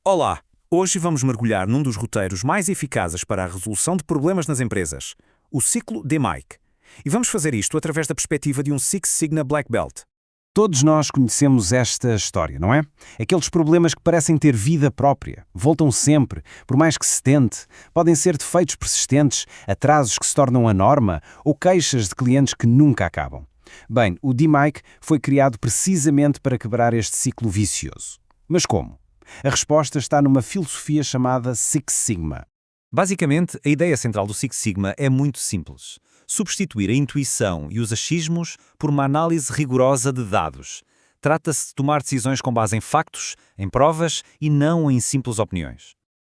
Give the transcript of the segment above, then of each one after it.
Olá! Hoje vamos mergulhar num dos roteiros mais eficazes para a resolução de problemas nas empresas, o ciclo DMAIC. E vamos fazer isto através da perspectiva de um Six Sigma Black Belt. Todos nós conhecemos esta história, não é? Aqueles problemas que parecem ter vida própria, voltam sempre, por mais que se tente, podem ser defeitos persistentes, atrasos que se tornam a norma ou queixas de clientes que nunca acabam. Bem, o DMAIC foi criado precisamente para quebrar este ciclo vicioso. Mas como? A resposta está numa filosofia chamada Six Sigma. Basicamente, a ideia central do Six Sigma é muito simples. Substituir a intuição e os achismos por uma análise rigorosa de dados. Trata-se de tomar decisões com base em factos, em provas e não em simples opiniões.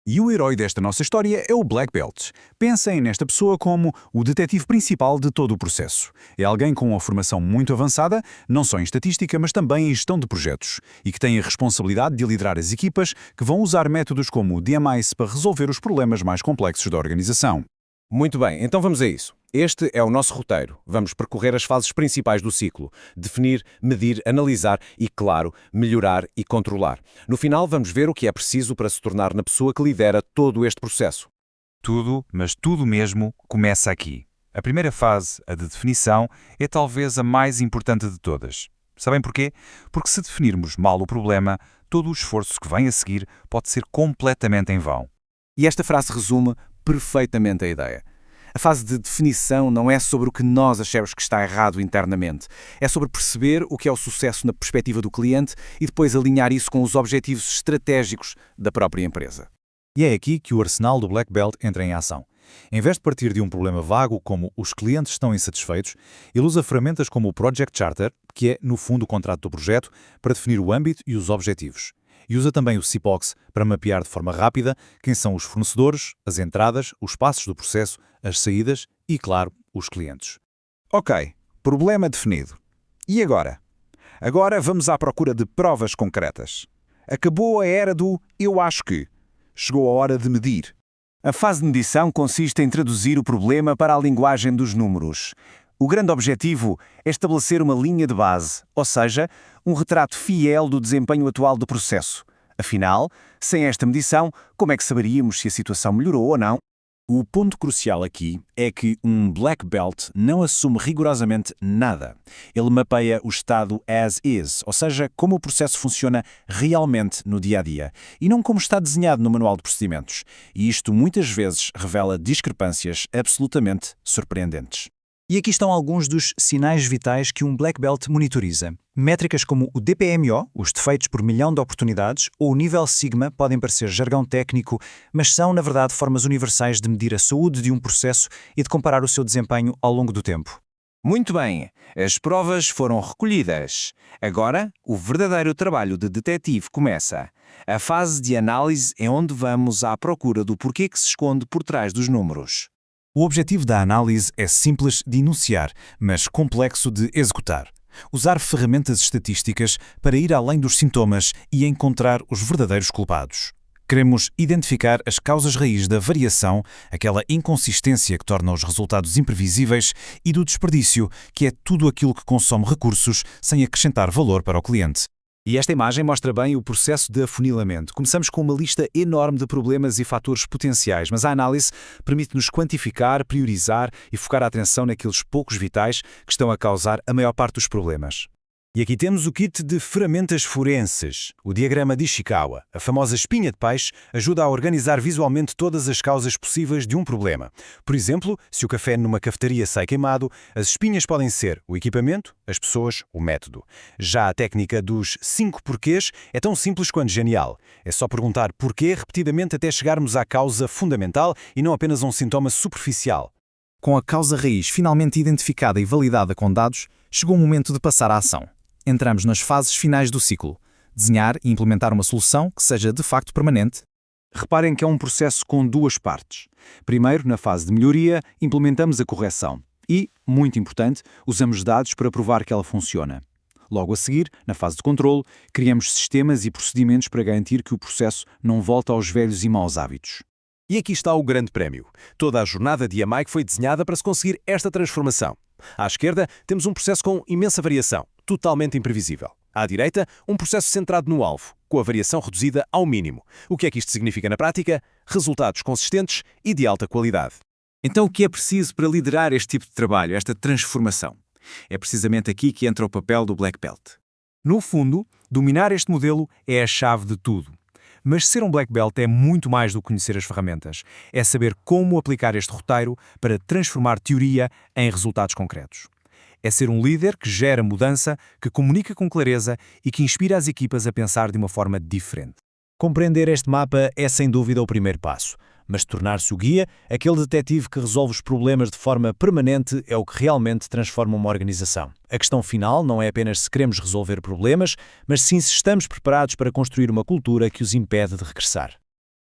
E o herói desta nossa história é o Black Belt. Pensem nesta pessoa como o detetive principal de todo o processo. É alguém com uma formação muito avançada, não só em estatística, mas também em gestão de projetos, e que tem a responsabilidade de liderar as equipas que vão usar métodos como o DMICE para resolver os problemas mais complexos da organização. Muito bem, então vamos a isso. Este é o nosso roteiro. Vamos percorrer as fases principais do ciclo. Definir, medir, analisar e, claro, melhorar e controlar. No final, vamos ver o que é preciso para se tornar na pessoa que lidera todo este processo. Tudo, mas tudo mesmo, começa aqui. A primeira fase, a de definição, é talvez a mais importante de todas. Sabem porquê? Porque se definirmos mal o problema, todo o esforço que vem a seguir pode ser completamente em vão. E esta frase resume perfeitamente a ideia. A fase de definição não é sobre o que nós achamos que está errado internamente. É sobre perceber o que é o sucesso na perspectiva do cliente e depois alinhar isso com os objetivos estratégicos da própria empresa. E é aqui que o arsenal do Black Belt entra em ação. Em vez de partir de um problema vago como os clientes estão insatisfeitos, ele usa ferramentas como o Project Charter, que é, no fundo, o contrato do projeto, para definir o âmbito e os objetivos. E usa também o CPOX para mapear de forma rápida quem são os fornecedores, as entradas, os passos do processo, as saídas e, claro, os clientes. Ok, problema definido. E agora? Agora vamos à procura de provas concretas. Acabou a era do "eu acho que". Chegou a hora de medir. A fase de medição consiste em traduzir o problema para a linguagem dos números. O grande objetivo é estabelecer uma linha de base, ou seja, um retrato fiel do desempenho atual do processo. Afinal, sem esta medição, como é que saberíamos se a situação melhorou ou não? O ponto crucial aqui é que um Black Belt não assume rigorosamente nada. Ele mapeia o estado as is, ou seja, como o processo funciona realmente no dia-a-dia, e não como está desenhado no manual de procedimentos. E isto muitas vezes revela discrepâncias absolutamente surpreendentes. E aqui estão alguns dos sinais vitais que um Black Belt monitoriza. Métricas como o DPMO, os defeitos por milhão de oportunidades, ou o nível Sigma podem parecer jargão técnico, mas são, na verdade, formas universais de medir a saúde de um processo e de comparar o seu desempenho ao longo do tempo. Muito bem, as provas foram recolhidas. Agora, o verdadeiro trabalho de detetive começa. A fase de análise é onde vamos à procura do porquê que se esconde por trás dos números. O objetivo da análise é simples de enunciar, mas complexo de executar. Usar ferramentas estatísticas para ir além dos sintomas e encontrar os verdadeiros culpados. Queremos identificar as causas raiz da variação, aquela inconsistência que torna os resultados imprevisíveis, e do desperdício, que é tudo aquilo que consome recursos sem acrescentar valor para o cliente. E esta imagem mostra bem o processo de afunilamento. Começamos com uma lista enorme de problemas e fatores potenciais, mas a análise permite-nos quantificar, priorizar e focar a atenção naqueles poucos vitais que estão a causar a maior parte dos problemas. E aqui temos o kit de ferramentas forenses. O diagrama de Ishikawa, a famosa espinha de peixe, ajuda a organizar visualmente todas as causas possíveis de um problema. Por exemplo, se o café numa cafetaria sai queimado, as espinhas podem ser o equipamento, as pessoas, o método. Já a técnica dos 5 porquês é tão simples quanto genial. É só perguntar porquê repetidamente até chegarmos à causa fundamental e não apenas a um sintoma superficial. Com a causa raiz finalmente identificada e validada com dados, chegou o momento de passar à ação. Entramos nas fases finais do ciclo. Desenhar e implementar uma solução que seja de facto permanente. Reparem que é um processo com duas partes. Primeiro, na fase de melhoria, implementamos a correção. E, muito importante, usamos dados para provar que ela funciona. Logo a seguir, na fase de controle, criamos sistemas e procedimentos para garantir que o processo não volta aos velhos e maus hábitos. E aqui está o grande prémio. Toda a jornada de DMAIC foi desenhada para se conseguir esta transformação. À esquerda, temos um processo com imensa variação, totalmente imprevisível. À direita, um processo centrado no alvo, com a variação reduzida ao mínimo. O que é que isto significa na prática? Resultados consistentes e de alta qualidade. Então, o que é preciso para liderar este tipo de trabalho, esta transformação? É precisamente aqui que entra o papel do Black Belt. No fundo, dominar este modelo é a chave de tudo. Mas ser um Black Belt é muito mais do que conhecer as ferramentas. É saber como aplicar este roteiro para transformar teoria em resultados concretos. É ser um líder que gera mudança, que comunica com clareza e que inspira as equipas a pensar de uma forma diferente. Compreender este mapa é sem dúvida o primeiro passo, mas tornar-se o guia, aquele detetive que resolve os problemas de forma permanente, é o que realmente transforma uma organização. A questão final não é apenas se queremos resolver problemas, mas sim se estamos preparados para construir uma cultura que os impede de regressar.